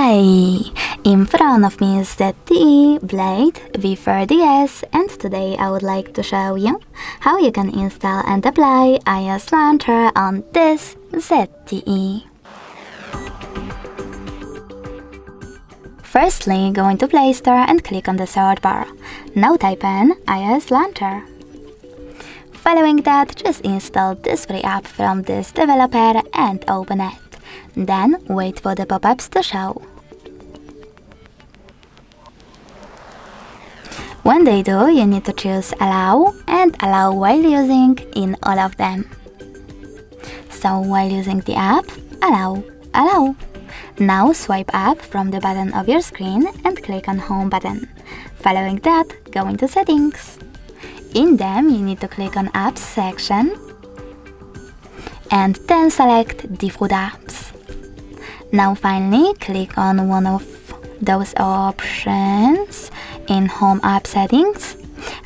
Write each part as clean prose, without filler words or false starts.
Hi! In front of me is ZTE Blade V40S, and today I would like to show you how you can install and apply iOS Launcher on this ZTE. Firstly, go into Play Store and click on the search bar. Now type in iOS Launcher. Following that, just install this free app from this developer and open it. Then wait for the pop-ups to show. When they do, you need to choose Allow and Allow while using in all of them. So while using the app, Allow, Allow. Now swipe up from the bottom of your screen and click on Home button. Following that, go into Settings. In them, you need to click on Apps section and then select Default Apps. Now finally, click on one of those options in Home App Settings,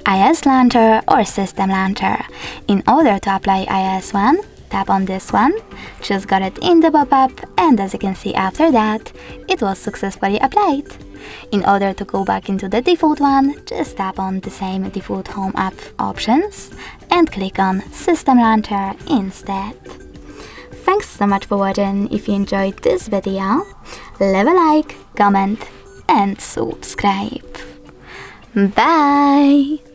iOS Launcher or System Launcher. In order to apply iOS one, tap on this one, choose Got It in the pop-up, and as you can see after that, it was successfully applied. In order to go back into the default one, just tap on the same default Home App options and click on System Launcher instead. Thanks so much for watching. If you enjoyed this video, leave a like, comment and subscribe. Bye!